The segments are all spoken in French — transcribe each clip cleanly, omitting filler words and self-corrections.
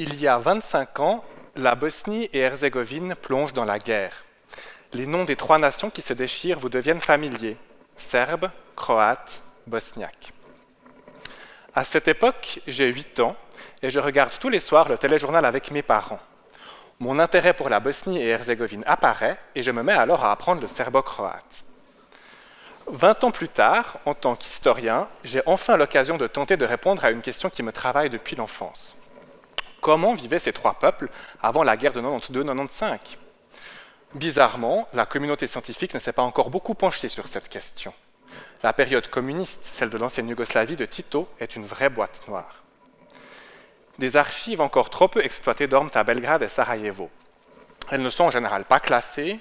Il y a 25 ans, la Bosnie et Herzégovine plonge dans la guerre. Les noms des trois nations qui se déchirent vous deviennent familiers: Serbes, Croates, Bosniaques. À cette époque, j'ai 8 ans et je regarde tous les soirs le téléjournal avec mes parents. Mon intérêt pour la Bosnie et Herzégovine apparaît et je me mets alors à apprendre le serbo-croate. 20 ans plus tard, en tant qu'historien, j'ai enfin l'occasion de tenter de répondre à une question qui me travaille depuis l'enfance. Comment vivaient ces trois peuples avant la guerre de 92-95 ? Bizarrement, la communauté scientifique ne s'est pas encore beaucoup penchée sur cette question. La période communiste, celle de l'ancienne Yougoslavie de Tito, est une vraie boîte noire. Des archives encore trop peu exploitées dorment à Belgrade et Sarajevo. Elles ne sont en général pas classées,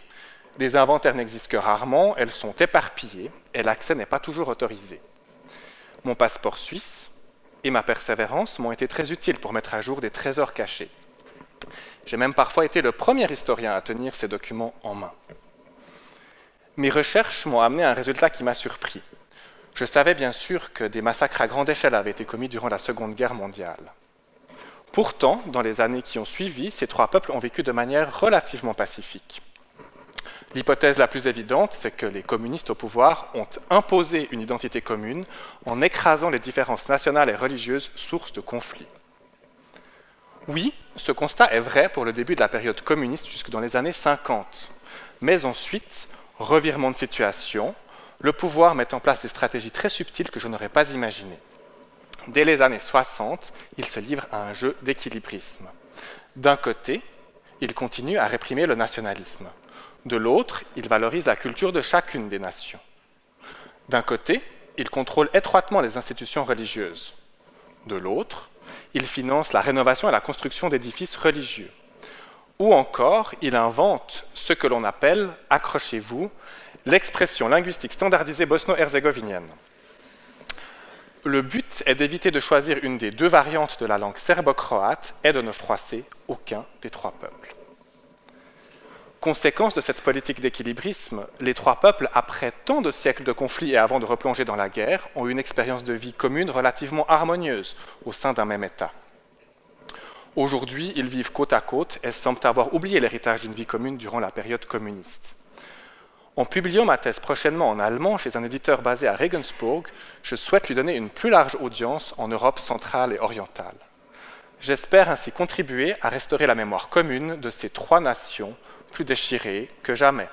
des inventaires n'existent que rarement, elles sont éparpillées et l'accès n'est pas toujours autorisé. Mon passeport suisse et ma persévérance m'ont été très utiles pour mettre à jour des trésors cachés. J'ai même parfois été le premier historien à tenir ces documents en main. Mes recherches m'ont amené à un résultat qui m'a surpris. Je savais bien sûr que des massacres à grande échelle avaient été commis durant la Seconde Guerre mondiale. Pourtant, dans les années qui ont suivi, ces trois peuples ont vécu de manière relativement pacifique. L'hypothèse la plus évidente, c'est que les communistes au pouvoir ont imposé une identité commune en écrasant les différences nationales et religieuses, sources de conflits. Oui, ce constat est vrai pour le début de la période communiste jusque dans les années 50. Mais ensuite, revirement de situation, le pouvoir met en place des stratégies très subtiles que je n'aurais pas imaginées. Dès les années 60, il se livre à un jeu d'équilibrisme. D'un côté, il continue à réprimer le nationalisme. De l'autre, il valorise la culture de chacune des nations. D'un côté, il contrôle étroitement les institutions religieuses. De l'autre, il finance la rénovation et la construction d'édifices religieux. Ou encore, il invente ce que l'on appelle, accrochez-vous, l'expression linguistique standardisée bosno-herzégovinienne. Le but est d'éviter de choisir une des deux variantes de la langue serbo-croate et de ne froisser aucun des trois peuples. Conséquence de cette politique d'équilibrisme, les trois peuples, après tant de siècles de conflits et avant de replonger dans la guerre, ont eu une expérience de vie commune relativement harmonieuse au sein d'un même État. Aujourd'hui, ils vivent côte à côte et semblent avoir oublié l'héritage d'une vie commune durant la période communiste. En publiant ma thèse prochainement en allemand chez un éditeur basé à Regensburg, je souhaite lui donner une plus large audience en Europe centrale et orientale. J'espère ainsi contribuer à restaurer la mémoire commune de ces trois nations plus déchirées que jamais.